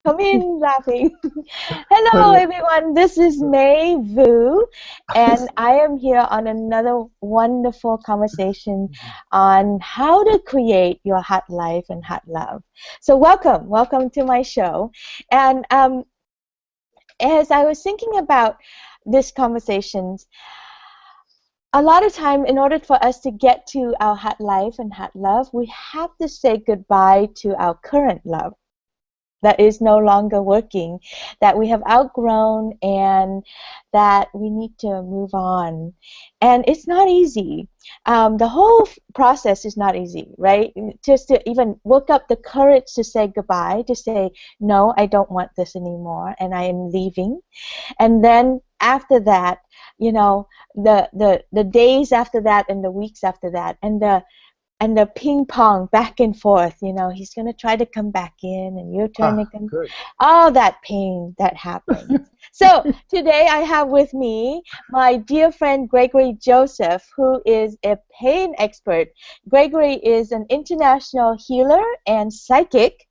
Come in laughing. Hello, everyone. This is Mai Vu, and I am here on another wonderful conversation on how to create your hot life and hot love. So, welcome to my show. And as I was thinking about this conversations, a lot of time, in order for us to get to our hot life and hot love, we have to say goodbye to our current love that is no longer working, that we have outgrown, and that we need to move on. And it's not easy. The whole process is not easy, right? Just to even work up the courage to say goodbye, to say, no, I don't want this anymore, and I am leaving. And then after that, the days after that and the weeks after that and the ping pong back and forth, he's going to try to come back in and your turn to come. Good. All that pain that happens. So today I have with me my dear friend Gregory Joseph, who is a pain expert. Gregory is an international healer and psychic,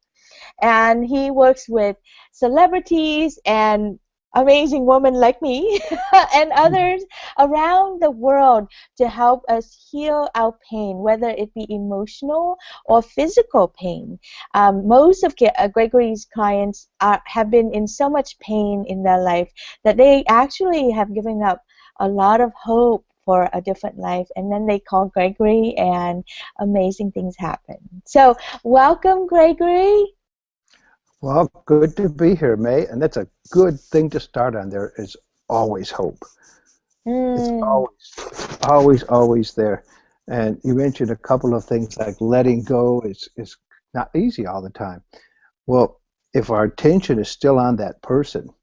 and he works with celebrities and amazing women like me and others around the world to help us heal our pain, whether it be emotional or physical pain. Most of Gregory's clients have been in so much pain in their life that they actually have given up a lot of hope for a different life, and then they call Gregory and amazing things happen. So welcome, Gregory. Well, good to be here, May. And that's a good thing to start on. There is always hope. It's Mm. always there. And you mentioned a couple of things like letting go is not easy all the time. Well, if our attention is still on that person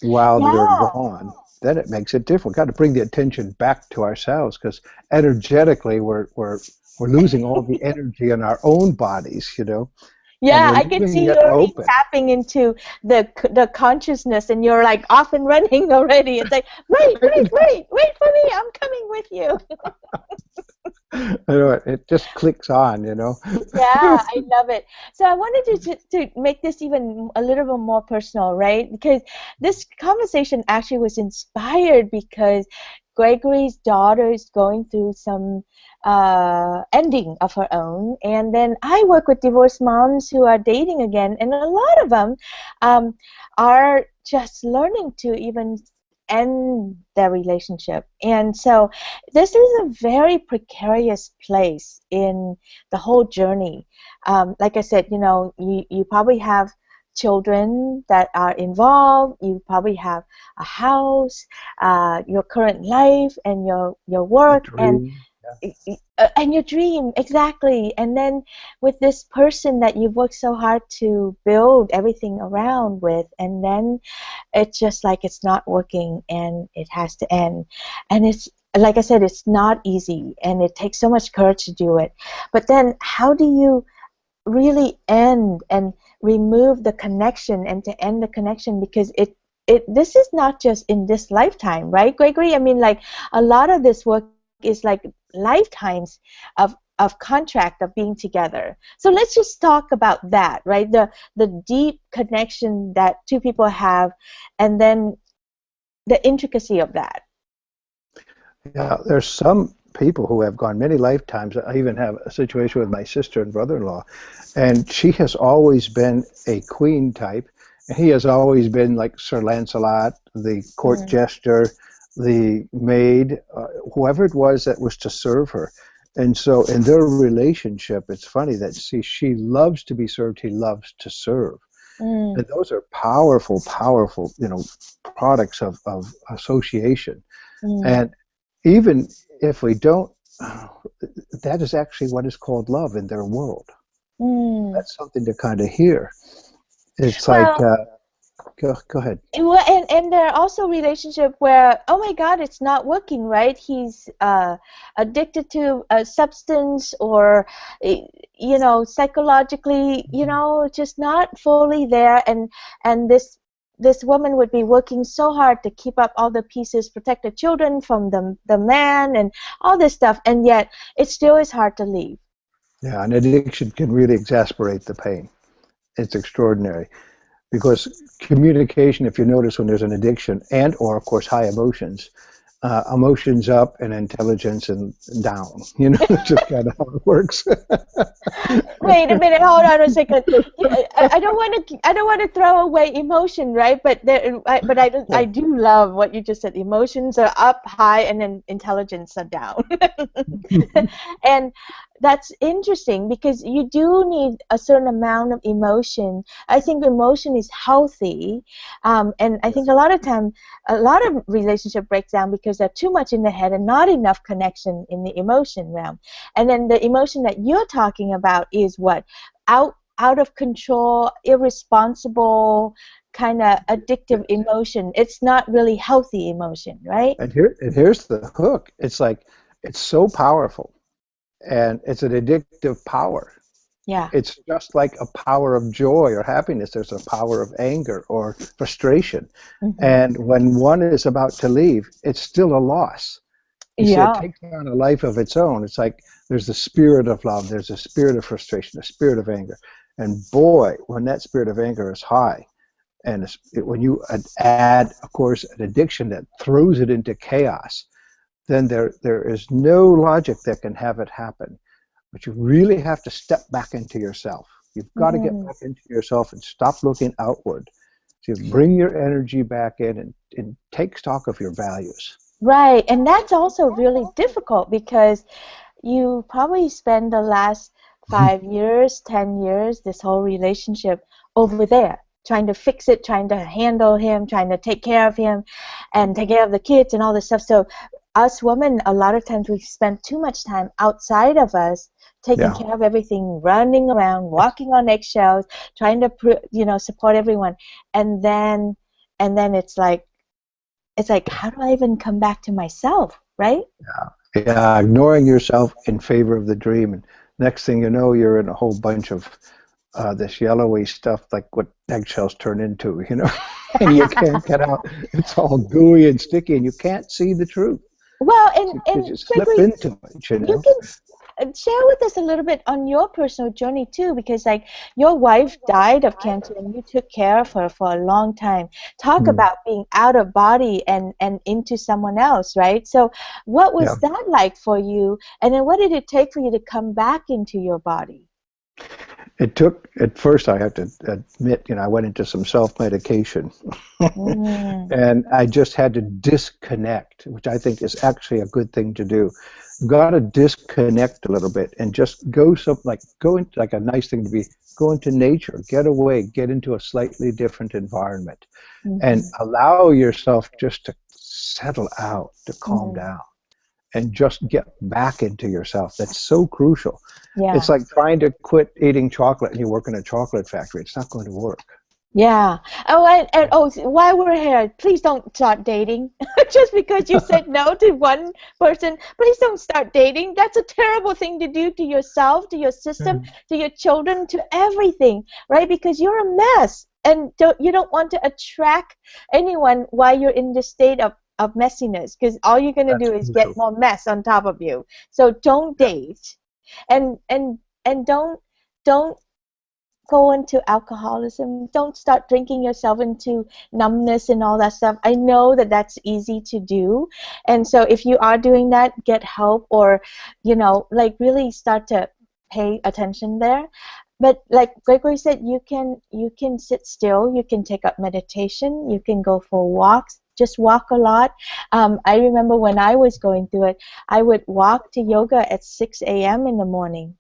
while they're Yeah. gone, then it makes it different. We've got to bring the attention back to ourselves because energetically we're losing all the energy in our own bodies, and Yeah, we're I can leaving see you it already open. tapping into the consciousness, and you're like off and running already. It's like, wait for me. I'm coming with you. I know it just clicks on. Yeah, I love it. So I wanted to make this even a little bit more personal, right? Because this conversation actually was inspired because Gregory's daughter is going through some ending of her own, and then I work with divorced moms who are dating again, and a lot of them um, are just learning to even end their relationship. And so this is a very precarious place in the whole journey. Like I said, you probably have children that are involved. You probably have a house, your current life, and your A work, dream. and your dream, exactly. And then with this person that you've worked so hard to build everything around with, and then it's just like it's not working and it has to end. And it's like I said, it's not easy and it takes so much courage to do it. But then how do you really end and remove the connection and to end the connection, because it this is not just in this lifetime, right, Gregory? I mean, like, a lot of this work is like lifetimes of contract of being together. So let's just talk about that, right? The deep connection that two people have, and then the intricacy of that. Yeah, there's some people who have gone many lifetimes. I even have a situation with my sister and brother-in-law, and she has always been a queen type, and he has always been like Sir Lancelot, the court Mm. jester, the maid, whoever it was that was to serve her. And so in their relationship, it's funny that she loves to be served, he loves to serve. Mm. And those are powerful, products of association. Mm. And even if we don't, that is actually what is called love in their world. Mm. That's something to kind of hear. It's like, Well, go ahead. and there are also relationships where, oh my God, it's not working, right? He's addicted to a substance, or psychologically, just not fully there, and this woman would be working so hard to keep up all the pieces, protect the children from the man, and all this stuff, and yet it still is hard to leave. Yeah, an addiction can really exasperate the pain. It's extraordinary. because communication, if you notice when there's an addiction and or of course high emotions, emotions up and intelligence and down. You know, it's just kind of how it works. Wait a minute, hold on a second. I don't want to. I don't want to throw away emotion, right? But I do love what you just said. Emotions are up high, and then intelligence are down. And that's interesting because you do need a certain amount of emotion. I think emotion is healthy, and I think a lot of time, a lot of relationship breaks down because they're too much in the head and not enough connection in the emotion realm. And then the emotion that you're talking about is what? Out of control, irresponsible, kind of addictive emotion. It's not really healthy emotion, right? Here's the hook. It's like it's so powerful, and it's an addictive power. Yeah. It's just like a power of joy or happiness. There's a power of anger or frustration. Mm-hmm. And when one is about to leave, it's still a loss. You see, it Yeah. takes on a life of its own. It's like there's the spirit of love, there's a spirit of frustration, a spirit of anger. And boy, when that spirit of anger is high, and when you add, of course, an addiction that throws it into chaos, then there is no logic that can have it happen. But you really have to step back into yourself. You've got to get back into yourself and stop looking outward. So you bring your energy back in and take stock of your values. Right, and that's also really difficult because you probably spend the last 5 years, 10 years, this whole relationship over there, trying to fix it, trying to handle him, trying to take care of him, and take care of the kids and all this stuff. So us women, a lot of times we spend too much time outside of us, taking care of everything, running around, walking on eggshells, trying to support everyone, and then it's like, how do I even come back to myself, right? Yeah, ignoring yourself in favor of the dream. And next thing you know, you're in a whole bunch of this yellowy stuff, like what eggshells turn into, you know, and you can't get out. It's all gooey and sticky, and you can't see the truth. Well, You and just slip Gregory, into it, you you know. can share with us a little bit on your personal journey too, because like your wife died of cancer and you took care of her for a long time. Talk Mm. about being out of body and into someone else, right? So what Yeah. was that like for you? And then what did it take for you to come back into your body? It took, at first, I have to admit, you know, I went into some self-medication. Mm, And I just had to disconnect, which I think is actually a good thing to do. You've got to disconnect a little bit and just go into like a nice thing to be, go into nature, get away, get into a slightly different environment, and mm-hmm, allow yourself just to settle out, to calm mm, down, and just get back into yourself. That's so crucial. It's yeah. like trying to quit eating chocolate and you work in a chocolate factory. It's not going to work. Yeah. Oh, and oh, while we're here, please don't start dating. Just because you said no to one person, please don't start dating. That's a terrible thing to do to yourself, to your system, to your children, to everything, right? Because you're a mess, and you don't want to attract anyone while you're in this state of messiness, because all you're gonna That's do is get crucial. more mess on top of you. So don't date, and and and don't go into alcoholism. Don't start drinking yourself into numbness and all that stuff. I know that that's easy to do. And so if you are doing that, get help, or, like really start to pay attention there. But like Gregory said, you can sit still, you can take up meditation, you can go for walks, just walk a lot. I remember when I was going through it, I would walk to yoga at 6 a.m. in the morning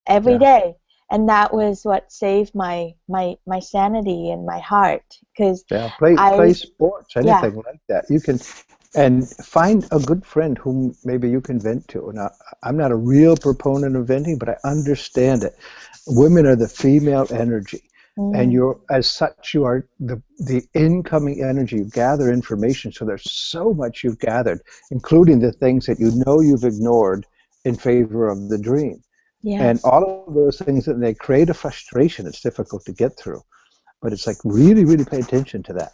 every Yeah. day, and that was what saved my sanity and my heart, because Yeah, play I sports, yeah. anything like that. You can, and find a good friend whom maybe you can vent to. And I'm not a real proponent of venting, but I understand it. Women are the female energy, and Mm, you're as such. You are the incoming energy. You gather information, so there's so much you've gathered, including the things that you know you've ignored in favor of the dream. And yes. all of those things, that they create a frustration. It's difficult to get through, but it's like really, really pay attention to that.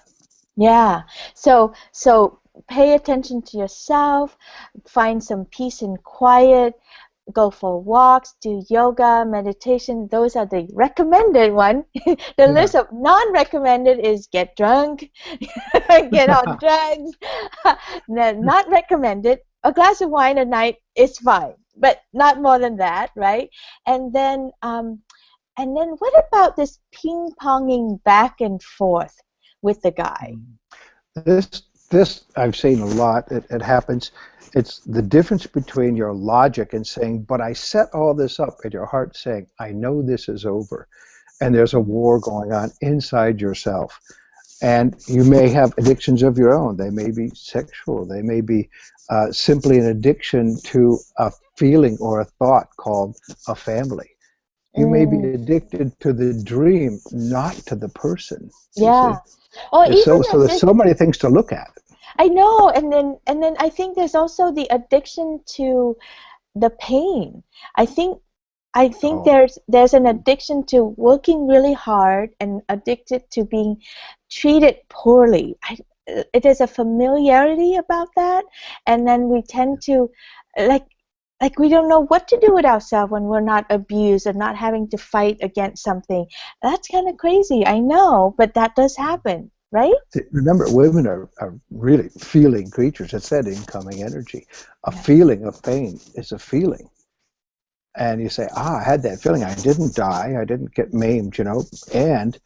Yeah. So pay attention to yourself, find some peace and quiet, go for walks, do yoga, meditation. Those are the recommended one. The Yeah. list of non-recommended is get drunk, get on drugs. Not recommended. A glass of wine a night is fine, but not more than that, right? And then, what about this ping-ponging back and forth with the guy? This I've seen a lot. It happens. It's the difference between your logic and saying, but I set all this up, and your heart saying, I know this is over. And there's a war going on inside yourself. And you may have addictions of your own. They may be sexual. They may be simply an addiction to a feeling or a thought called a family. You may be addicted to the dream, not to the person. You see? Yeah. Or There's even there's so many things to look at. I know, and then I think there's also the addiction to the pain. I think Oh, there's an addiction to working really hard and addicted to being treated poorly. It is a familiarity about that, and then we tend to like we don't know what to do with ourselves when we're not abused and not having to fight against something. That's kind of crazy, I know, but that does happen, right? remember, women are really feeling creatures. It's that incoming energy. A feeling of pain is a feeling. And you say, I had that feeling. I didn't die. I didn't get maimed, and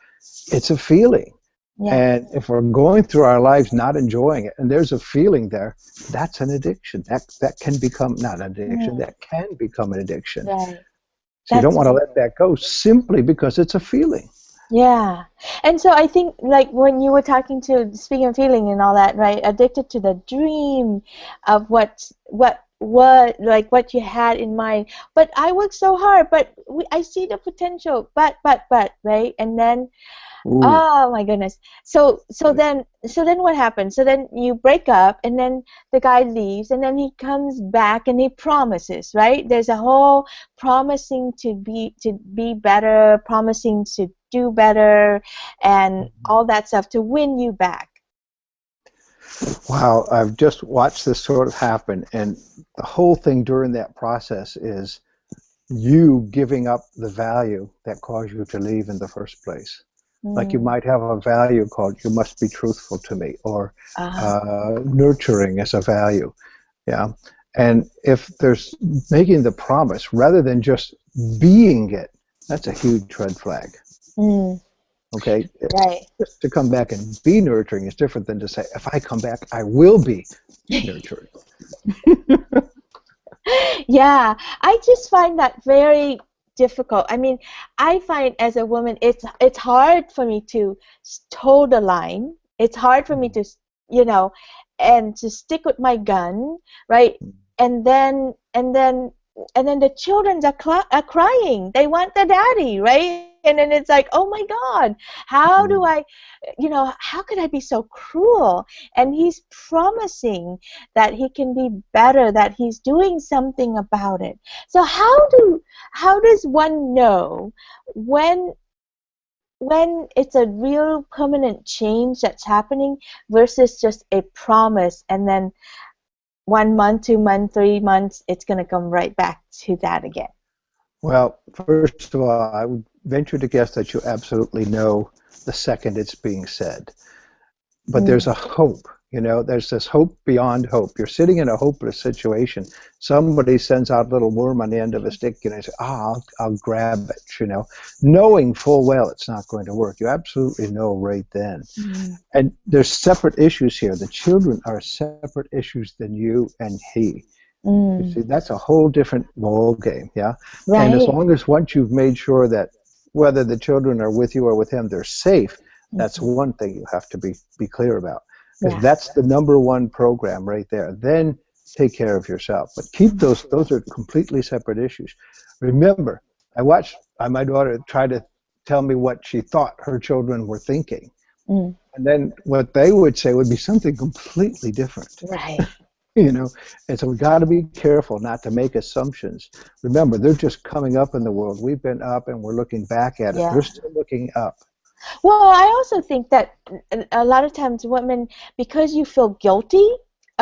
it's a feeling. Yeah. And if we're going through our lives not enjoying it, and there's a feeling there, that's an addiction. That can become, not an addiction, that can become an addiction. Right. So you don't That's want to let that go simply because it's a feeling. Yeah. And so I think, like, when you were speaking of feeling and all that, right? Addicted to the dream of what you had in mind. But I worked so hard, but I see the potential, but, right? And then, Ooh. oh my goodness. So then what happens? So then you break up, and then the guy leaves, and then he comes back and he promises, right? There's a whole promising to be better, promising to do better, and all that stuff to win you back. Wow, I've just watched this sort of happen, and the whole thing during that process is you giving up the value that caused you to leave in the first place. Like you Mm. might have a value called you must be truthful to me, or Uh, nurturing as a value. Yeah. And if there's making the promise rather than just being it, that's a huge red flag. mm, Okay. right. Just to come back and be nurturing is different than to say, if I come back, I will be nurturing. Yeah, I just find that very difficult. I mean, I find as a woman, it's hard for me to toe the line. It's hard for me to, you know, and to stick with my gun, right? And then the children are crying. They want the daddy, right? And then it's like, oh my God, how do I, how could I be so cruel? And he's promising that he can be better, that he's doing something about it. So how does one know when it's a real permanent change that's happening versus just a promise, and then 1 month, 2 months, 3 months, it's going to come right back to that again? Well, first of all, I would venture to guess that you absolutely know the second it's being said. But there's Mm, a hope, there's this hope beyond hope. You're sitting in a hopeless situation. Somebody sends out a little worm on the end of a stick, and you say, I'll grab it, knowing full well it's not going to work. You absolutely know right then. mm, And there's separate issues here. The children are separate issues than you and he. You mm. see, that's a whole different ball game, yeah? And as Right. long as once you've made sure that whether the children are with you or with him, they're safe, that's Mhm. one thing you have to be clear about. Because Yeah. that's the number one program right there. Then take care of yourself. But keep those are completely separate issues. Remember, I watched my daughter try to tell me what she thought her children were thinking. Mm. And then what they would say would be something completely different. Right. And so we got to be careful not to make assumptions. Remember, they're just coming up in the world. We've been up and we're looking back at it. Yeah. They're still looking up. Well, I also think that a lot of times women, because you feel guilty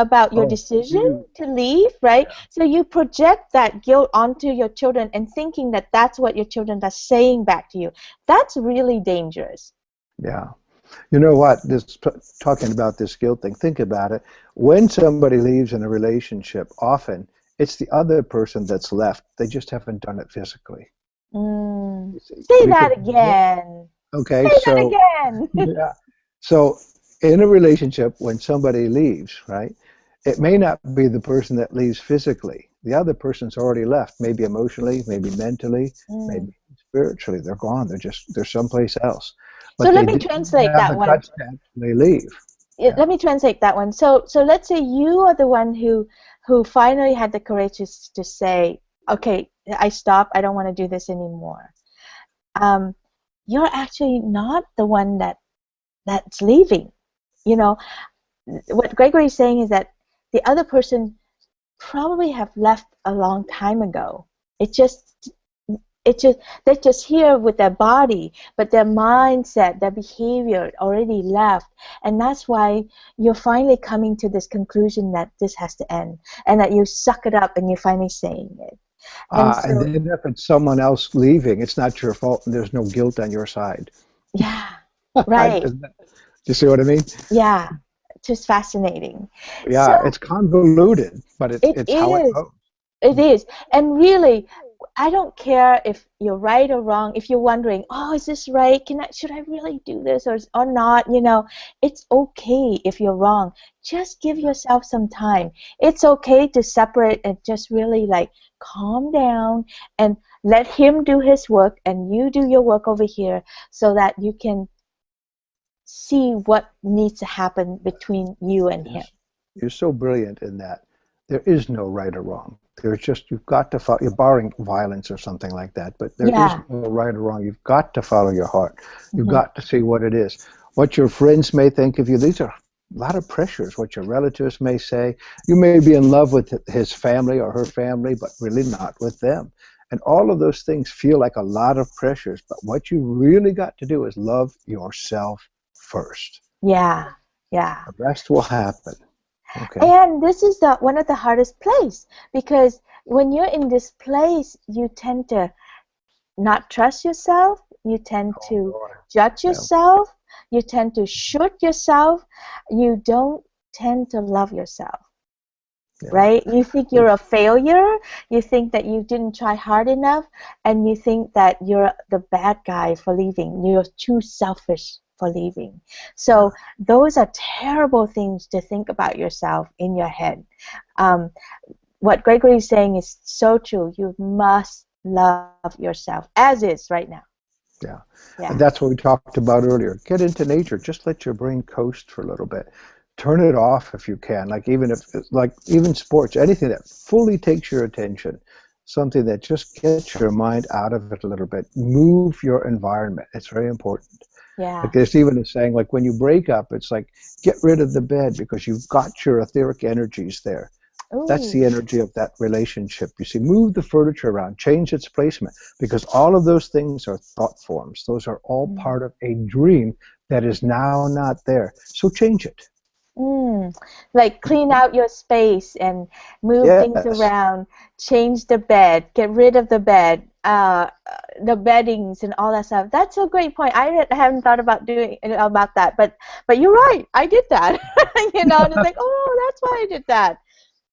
about your Oh, decision to leave, right? So you project that guilt onto your children and thinking that that's what your children are saying back to you. That's really dangerous. yeah. You know what? Talking about this guilt thing, think about it. When somebody leaves in a relationship, often it's the other person that's left. They just haven't done it physically. Mm. You see, Say because that again. okay, Say that so again. yeah, so in a relationship, when somebody leaves, right, it may not be the person that leaves physically. The other person's already left, maybe emotionally, maybe mentally, Mm. maybe spiritually. They're gone. They're someplace else. So But let they me didn't translate have that the one. guts to actually leave. Yeah. Let me translate that one. So let's say you are the one who finally had the courage to say, okay, I stop. I don't want to do this anymore. Um, you're actually not the one that's leaving. You know, what Gregory is saying is that the other person probably have left a long time ago. It just it just they're just here with their body, but their mindset, their behavior already left, and that's why you're finally coming to this conclusion that this has to end, and that you suck it up and you're finally saying it. And And so, then if it's someone else leaving, it's not your fault and there's no guilt on your side. yeah, right, Do you see what I mean? yeah, just fascinating. So Yeah, it's convoluted, but it it's how it is. goes. It is. And really, I don't care if you're right or wrong. If you're wondering, oh, is this right? Should I really do this or not? It's okay if you're wrong. Just give yourself some time. It's okay to separate and just really like calm down and let him do his work and you do your work over here so that you can see what needs to happen between you and You're, him. you're so brilliant in that. There is no right or wrong. There's just, you've got to follow, you're barring violence or something like that, but there is Yeah. no right or wrong. You've got to follow your heart. You've Hmm. got to see what it is. What your friends may think of you, these are a lot of pressures. What your relatives may say. You may be in love with his family or her family, but really not with them. And all of those things feel like a lot of pressures, but what you really got to do is love yourself first. Yeah. Yeah. The rest will happen. Okay. And this is the one of the hardest place because when you're in this place, you tend to not trust yourself, you tend Oh, to boy. judge Yeah. yourself, you tend to shoot yourself, you don't tend to love yourself, Yeah. right? You think you're a failure, you think that you didn't try hard enough, and you think that you're the bad guy for leaving. You're too selfish for leaving. Yeah. So those are terrible things to think about yourself in your head. Um, what Gregory is saying is so true. You must love yourself as is right now. Yeah. Yeah. And that's what we talked about earlier. Get into nature. Just let your brain coast for a little bit. Turn it off if you can. Like even sports, anything that fully takes your attention, something that just gets your mind out of it a little bit. Move your environment. It's very important. Like Yeah. there's even a saying, like when you break up, it's like get rid of the bed because you've got your etheric energies there. That's the Ooh. energy of that relationship. You see, move the furniture around, change its placement, because all of those things are thought forms. Those are all Mm. part of a dream that is now not there. So change it. Mm. Like clean out your space and move things Yes. around, change the bed, get rid of the bed, the beddings and all that stuff. That's a great point. Haven't thought about doing about that, but you're right. I did that. And it's like, oh, that's why I did that.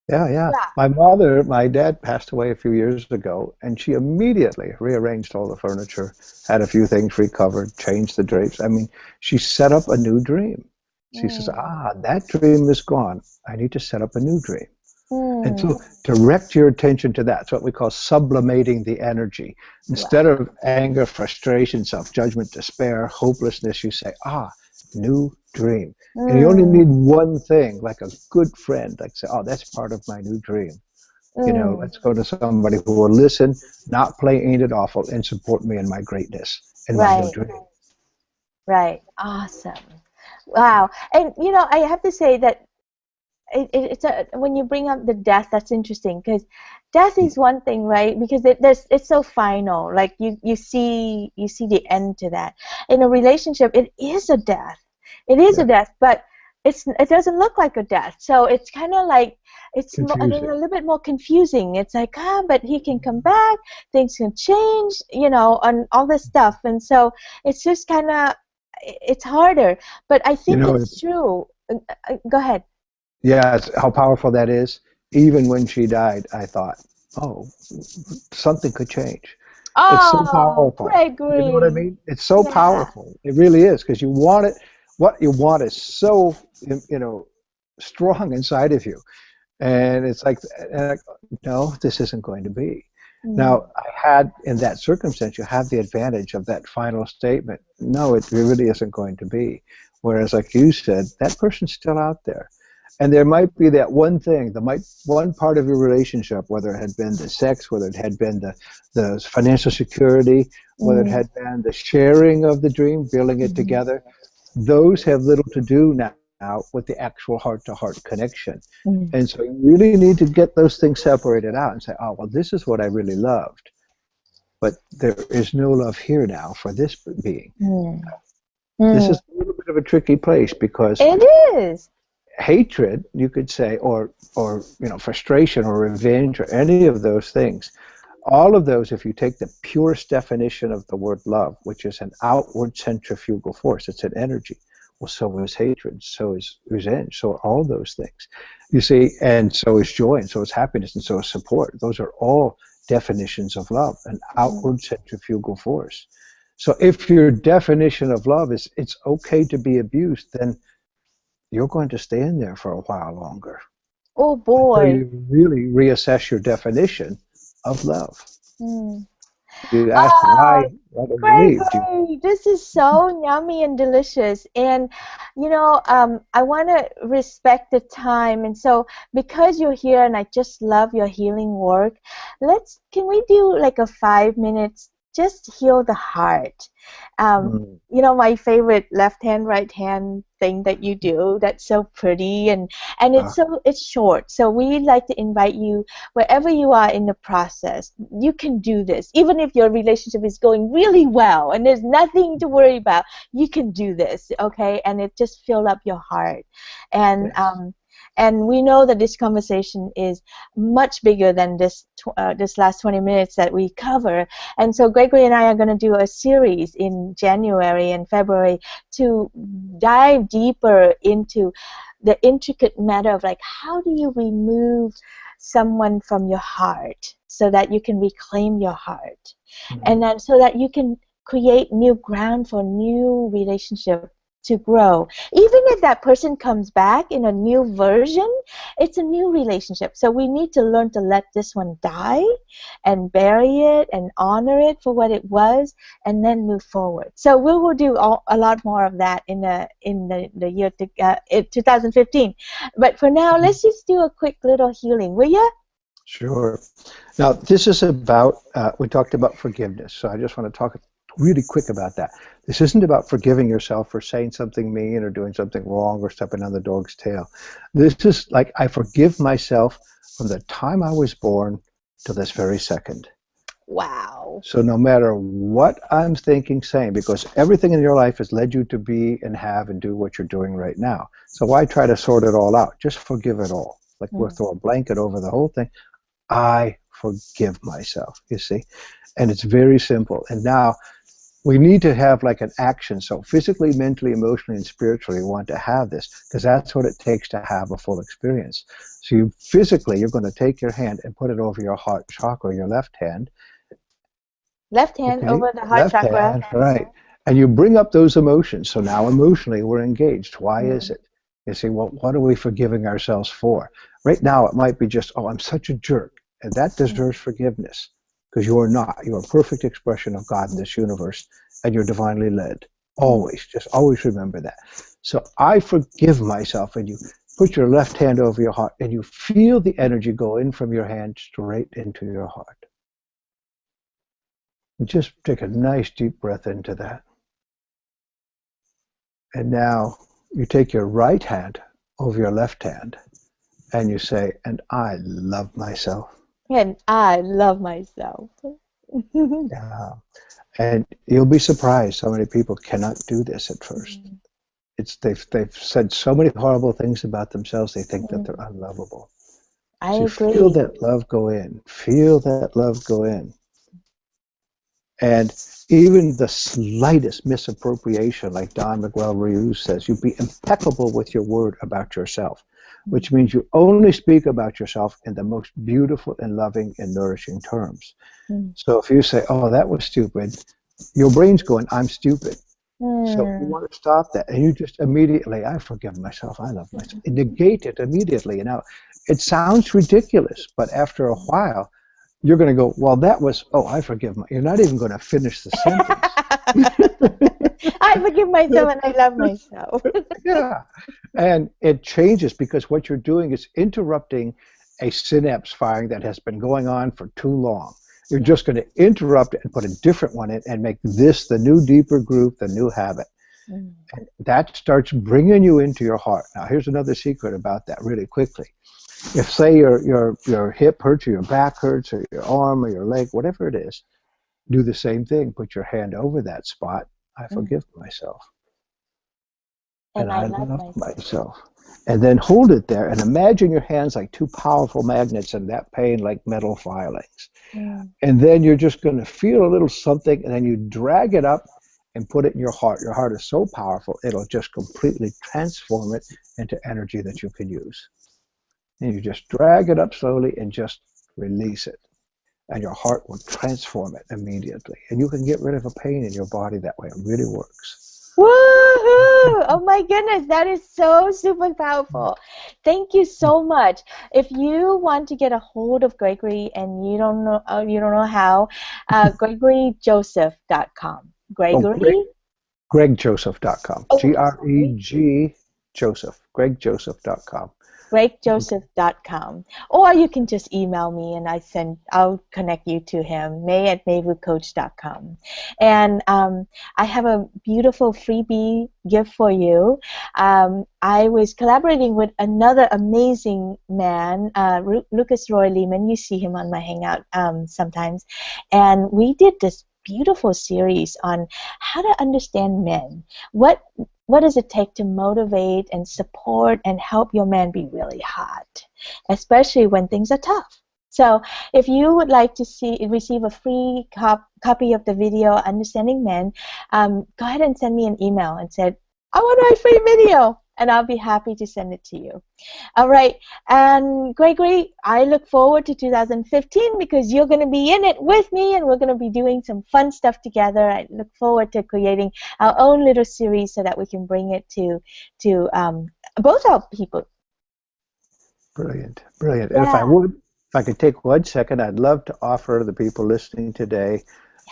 Yeah, yeah. Yeah. My dad passed away a few years ago, and she immediately rearranged all the furniture, had a few things recovered, changed the drapes. I mean, she set up a new dream. She says, Mm. that dream is gone. I need to set up a new dream. And Mm. so direct your attention to that. It's what we call sublimating the energy. Instead Wow. of anger, frustration, self-judgment, despair, hopelessness, you say, new dream. And you only Mm. need one thing, like a good friend, like say, that's part of my new dream. Mm. Let's go to somebody who will listen, not play Ain't It Awful, and support me in my greatness, in my new Right. dream. Right. Awesome. Wow. And I have to say that when you bring up the death, that's interesting because death is one thing, right? Because it's so final. Like you see the end to that. In a relationship, it is a death. It is a Yeah. death, but it doesn't look like a death. So it's kind of like a Confusing. little bit more confusing. It's like, but he can come back, things can change, and all this stuff. And so it's just kind of it's harder. But I You think know, it's true. Go ahead. yeah, it's how powerful that is. Even when she died, I thought, oh, something could change. It's so Oh, powerful. You know what I Gregory. mean? It's so Yeah. powerful. It really is, because you want it. What you want is so, strong inside of you. And it's like, no, this isn't going to be. Mm. Now, I had, in that circumstance, you have the advantage of that final statement. No, it really isn't going to be. Whereas, like you said, that person's still out there. And there might be that one thing, one part of your relationship, whether it had been the sex, whether it had been the financial security, whether it Mm. had been the sharing of the dream, building it Mhm. together, those have little to do now with the actual heart-to-heart connection. Mm. And so you really need to get those things separated out and say, oh, well, this is what I really loved. But there is no love here now for this being. Mm. This Mm. is a little bit of a tricky place, because It is. hatred, you could say, or frustration or revenge or any of those things, all of those, if you take the purest definition of the word love, which is an outward centrifugal force, it's an energy. Well, so is hatred, so is revenge, so are all those things. You see, and so is joy, and so is happiness, and so is support. Those are all definitions of love, an Mm. outward centrifugal force. So if your definition of love is it's okay to be abused, then you're going to stay in there for a while longer Oh until boy. you really reassess your definition of love. Mm. You ask Oh, why do you leave? Gregory, this is so yummy and delicious. And, I want to respect the time. And so, because you're here and I just love your healing work, can we do like a 5 minutes, just heal the heart? Um, Mm, my favorite left hand, right hand thing that you do, that's so pretty and uh, it's short. So we like to invite you wherever you are in the process, you can do this. Even if your relationship is going really well and there's nothing to worry about, you can do this, okay? And it just fill up your heart. And yes. we know that this conversation is much bigger than this last 20 minutes that we cover. And so Gregory and I are going to do a series in January and February to dive deeper into the intricate matter of like, how do you remove someone from your heart so that you can reclaim your heart, and Mm, then so that you can create new ground for new relationship to grow. Even if that person comes back in a new version, it's a new relationship. So we need to learn to let this one die and bury it and honor it for what it was, and then move forward. So we will do a lot more of that in the year 2015. But for now, mm. let's just do a quick little healing, will you? Sure. Now, this is about, we talked about forgiveness, so I just want to talk really quick about that. This isn't about forgiving yourself for saying something mean or doing something wrong or stepping on the dog's tail. This is like, I forgive myself from the time I was born to this very second. Wow. So no matter what I'm thinking, saying, because everything in your life has led you to be and have and do what you're doing right now. So why try to sort it all out? Just forgive it all. Like we'll Mm. throw a blanket over the whole thing. I forgive myself, you see? And it's very simple. And now we need to have like an action. So physically, mentally, emotionally, and spiritually, we want to have this because that's what it takes to have a full experience. So you're going to take your hand and put it over your heart chakra, your left hand. Left hand Okay, over the heart left chakra. hand, right. And you bring up those emotions. So now emotionally we're engaged. Why is Mm. it? You see, well, what are we forgiving ourselves for? Right now it might be just, oh, I'm such a jerk. And that Mm. deserves forgiveness because you're not. You're a perfect expression of God in this universe and you're divinely led. Mm. Always, just always remember that. So I forgive myself, and you put your left hand over your heart and you feel the energy go in from your hand straight into your heart. And just take a nice deep breath into that. And now you take your right hand over your left hand and you say, and I love myself. And I love myself. And you'll be surprised how many people cannot do this at first. they've said so many horrible things about themselves. They think that they're Mm, unlovable. I So you feel agree. that love go in. Feel that love go in. And even the slightest misappropriation, like Don Miguel Ruiz says, you be impeccable with your word about yourself, Mm, which means you only speak about yourself in the most beautiful and loving and nourishing terms. mm, So if you say, oh, that was stupid, your brain's going, I'm stupid. So you mm, want to stop that, and you just immediately, I forgive myself, I love myself. And negate it immediately. Now, it sounds ridiculous, but after a while, you're going to go, well, that was, oh, I forgive my. You're not even going to finish the sentence. I forgive myself and I love myself. Yeah. And it changes because what you're doing is interrupting a synapse firing that has been going on for too long. You're Yeah. just going to interrupt it and put a different one in and make this the new deeper groove, the new habit. Mm, And that starts bringing you into your heart. Now, here's another secret about that really quickly. If, say, your hip hurts or your back hurts or your arm or your leg, whatever it is, do the same thing. Put your hand over that spot. I mm. forgive myself and And I I love love myself. myself. And then hold it there and imagine your hands like two powerful magnets and that pain like metal filings. Mm. And then you're just going to feel a little something and then you drag it up and put it in your heart. Your heart is so powerful, it'll just completely transform it into energy that you can use. And you just drag it up slowly and just release it. And your heart will transform it immediately. And you can get rid of a pain in your body that way. It really works. Woohoo! Oh my goodness, that is so super powerful. Thank you so much. If you want to get a hold of Gregory and you don't know how, GregoryJoseph.com. Oh, Gregory? GregJoseph.com. Oh, sorry. Greg Joseph. GregJoseph.com. GregJoseph.com. Or you can just email me and I'll connect you to him, May@MaiVuCoach.com. And I have a beautiful freebie gift for you. I was collaborating with another amazing man, Lucas Roy Lehman. You see him on my Hangout sometimes. And we did this beautiful series on how to understand men. What does it take to motivate and support and help your man be really hot, especially when things are tough? So if you would like to receive a free copy of the video, Understanding Men, go ahead and send me an email and say, I want my free video, and I'll be happy to send it to you. All right, and Gregory, I look forward to 2015 because you're going to be in it with me and we're going to be doing some fun stuff together. I look forward to creating our own little series so that we can bring it to both our people. Brilliant. Brilliant. And Yeah. if I could take 1 second, I'd love to offer the people listening today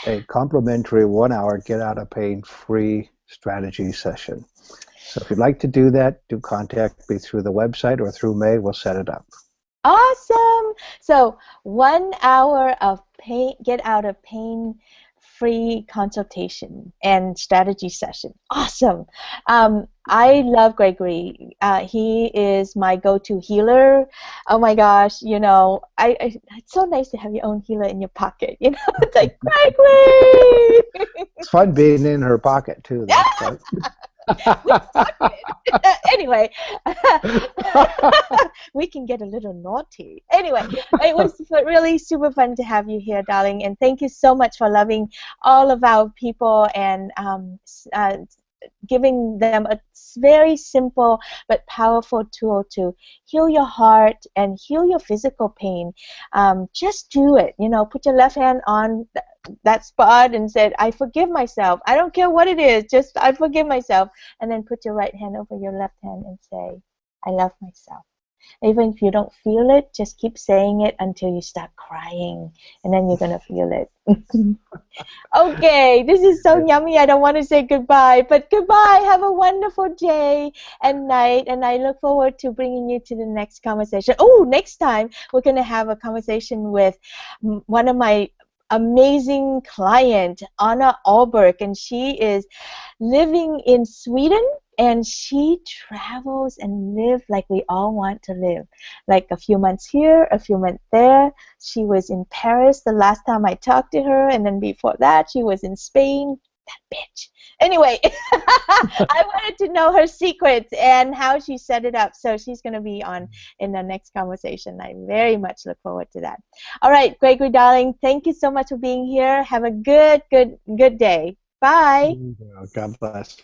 a complimentary 1 hour get out of pain free strategy session. So if you'd like to do that, do contact me through the website or through May. We'll set it up. Awesome. So 1 hour of get out of pain free consultation and strategy session. Awesome. I love Gregory. He is my go-to healer. Oh my gosh, it's so nice to have your own healer in your pocket. It's like Gregory. It's fun being in her pocket, too. That's fun. Anyway, we can get a little naughty. Anyway, it was really super fun to have you here, darling, and thank you so much for loving all of our people and giving them a very simple but powerful tool to heal your heart and heal your physical pain. Just do it. Put your left hand on that spot and said, I forgive myself. I don't care what it is, just I forgive myself. And then put your right hand over your left hand and say, I love myself. Even if you don't feel it, just keep saying it until you start crying, and then you're going to feel it. Okay, this is so yummy. I don't want to say goodbye, but goodbye. Have a wonderful day and night, and I look forward to bringing you to the next conversation. Oh, next time we're going to have a conversation with one of my amazing client, Anna Alberg, and she is living in Sweden, and she travels and lives like we all want to live, like a few months here, a few months there. She was in Paris the last time I talked to her, and then before that she was in Spain. that bitch. Anyway, I wanted to know her secrets and how she set it up. So she's going to be on in the next conversation. I very much look forward to that. All right, Gregory, darling, thank you so much for being here. Have a good day. Bye. God bless.